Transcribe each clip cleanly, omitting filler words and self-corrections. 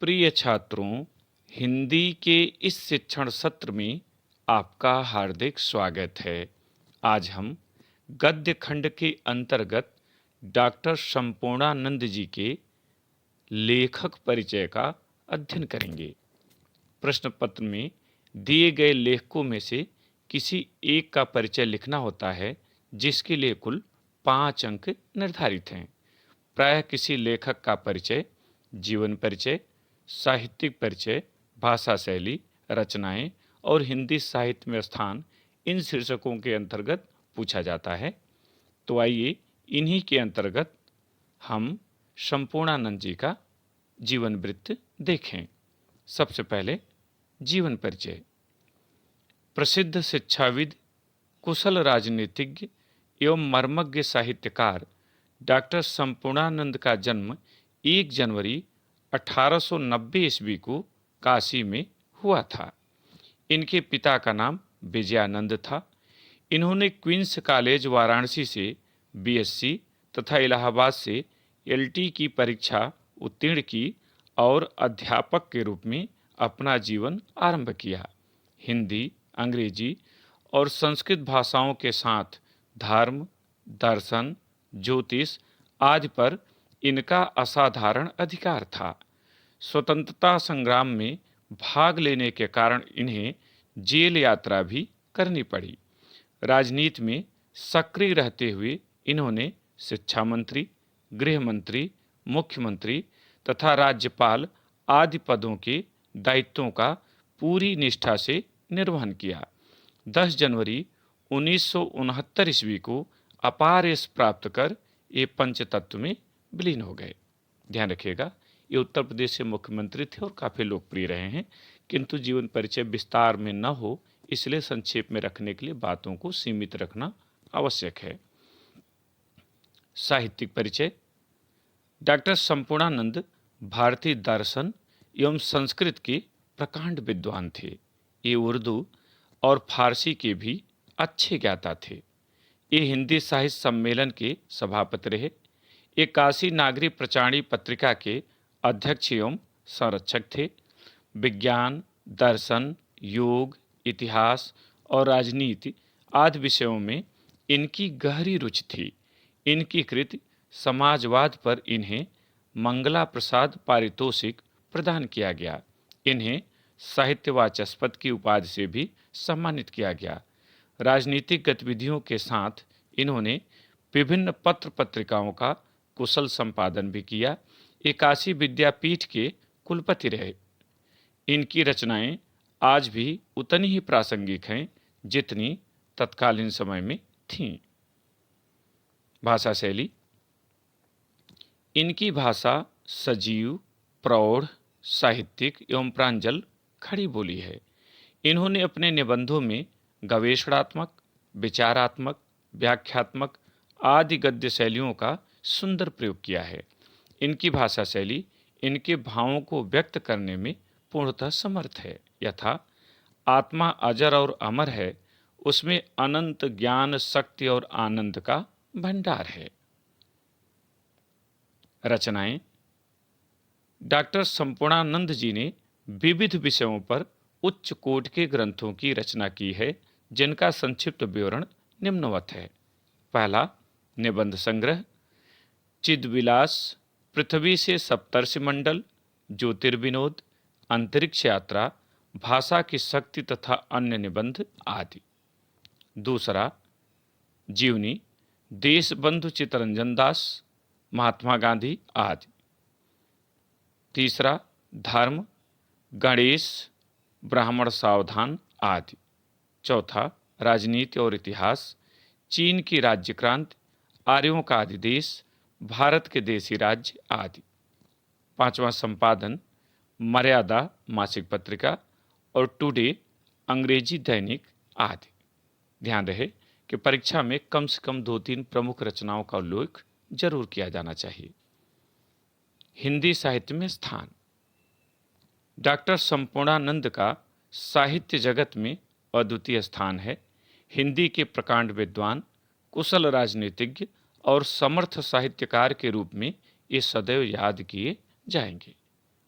प्रिय छात्रों, हिंदी के इस शिक्षण सत्र में आपका हार्दिक स्वागत है। आज हम गद्य खंड के अंतर्गत डॉक्टर संपूर्णानंद जी के लेखक परिचय का अध्ययन करेंगे। प्रश्न पत्र में दिए गए लेखकों में से किसी एक का परिचय लिखना होता है, जिसके लिए कुल 5 अंक निर्धारित हैं। प्रायः किसी लेखक का परिचय, जीवन परिचय, साहित्यिक परिचय, भाषा शैली, रचनाएं और हिंदी साहित्य में स्थान, इन शीर्षकों के अंतर्गत पूछा जाता है। तो आइए इन्हीं के अंतर्गत हम संपूर्णानंद जी का जीवन वृत्त देखें। सबसे पहले जीवन परिचय। प्रसिद्ध शिक्षाविद, कुशल राजनीतिज्ञ एवं मर्मज्ञ साहित्यकार डॉक्टर संपूर्णानंद का जन्म 1 जनवरी 1890 ईस्वी को काशी में हुआ था। इनके पिता का नाम विजयानंद था। इन्होंने क्वींस कॉलेज वाराणसी से बीएससी तथा इलाहाबाद से एलटी की परीक्षा उत्तीर्ण की और अध्यापक के रूप में अपना जीवन आरंभ किया। हिंदी, अंग्रेजी और संस्कृत भाषाओं के साथ धर्म, दर्शन, ज्योतिष आदि पर इनका असाधारण अधिकार था। स्वतंत्रता संग्राम में भाग लेने के कारण इन्हें जेल यात्रा भी करनी पड़ी। राजनीति में सक्रिय रहते हुए इन्होंने शिक्षा मंत्री, गृह मंत्री, मुख्यमंत्री तथा राज्यपाल आदि पदों के दायित्वों का पूरी निष्ठा से निर्वहन किया। 10 जनवरी 1969 ईस्वी को अपार यश प्राप्त कर ये पंचतत्व में विलीन हो गए। ध्यान रखिएगा, ये उत्तर प्रदेश से मुख्यमंत्री थे और काफ़ी लोकप्रिय रहे हैं, किंतु जीवन परिचय विस्तार में न हो, इसलिए संक्षेप में रखने के लिए बातों को सीमित रखना आवश्यक है। साहित्यिक परिचय। डॉक्टर संपूर्णानंद भारतीय दर्शन एवं संस्कृत के प्रकांड विद्वान थे। ये उर्दू और फारसी के भी अच्छे ज्ञाता थे। ये हिंदी साहित्य सम्मेलन के सभापति रहे। ये काशी नागरी प्रचारणी पत्रिका के अध्यक्ष एवं संरक्षक थे। विज्ञान, दर्शन, योग, इतिहास और राजनीति आदि विषयों में इनकी गहरी रुचि थी। इनकी कृति समाजवाद पर इन्हें मंगला प्रसाद पारितोषिक प्रदान किया गया। इन्हें साहित्य वाचस्पति की उपाधि से भी सम्मानित किया गया। राजनीतिक गतिविधियों के साथ इन्होंने विभिन्न पत्र पत्रिकाओं का कुशल संपादन भी किया। ये काशी विद्यापीठ के कुलपति रहे। इनकी रचनाएं आज भी उतनी ही प्रासंगिक हैं जितनी तत्कालीन समय में थीं। भाषा शैली। इनकी भाषा सजीव, प्रौढ़, साहित्यिक एवं प्रांजल खड़ी बोली है। इन्होंने अपने निबंधों में गवेषणात्मक, विचारात्मक, व्याख्यात्मक आदि गद्य शैलियों का सुंदर प्रयोग किया है। इनकी भाषा शैली इनके भावों को व्यक्त करने में पूर्णतः समर्थ है। यथा आत्मा अजर और अमर है, उसमें अनंत ज्ञान, शक्ति और आनंद का भंडार है। रचनाएं। डॉक्टर संपूर्णानंद जी ने विविध विषयों पर उच्च कोटि के ग्रंथों की रचना की है, जिनका संक्षिप्त विवरण निम्नवत है। पहला, निबंध संग्रह चिदविलास, पृथ्वी से सप्तर्षि मंडल, ज्योतिर्विनोद, अंतरिक्ष यात्रा, भाषा की शक्ति तथा अन्य निबंध आदि। दूसरा, जीवनी, देशबंधु चित्तरंजन दास, महात्मा गांधी आदि। तीसरा, धर्म, गणेश, ब्राह्मण सावधान आदि। चौथा, राजनीति और इतिहास, चीन की राज्य क्रांति, आर्यों का अधिदेश, भारत के देशी राज्य आदि। पांचवा संपादन, मर्यादा मासिक पत्रिका और टुडे अंग्रेजी दैनिक आदि। ध्यान रहे कि परीक्षा में कम से कम 2-3 प्रमुख रचनाओं का उल्लेख जरूर किया जाना चाहिए। हिंदी साहित्य में स्थान। डॉक्टर संपूर्णानंद का साहित्य जगत में अद्वितीय स्थान है। हिंदी के प्रकांड विद्वान, कुशल राजनीतिज्ञ और समर्थ साहित्यकार के रूप में ये सदैव याद किए जाएंगे।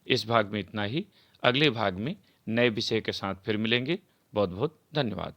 इस भाग में इतना ही। अगले भाग में नए विषय के साथ फिर मिलेंगे। बहुत बहुत धन्यवाद।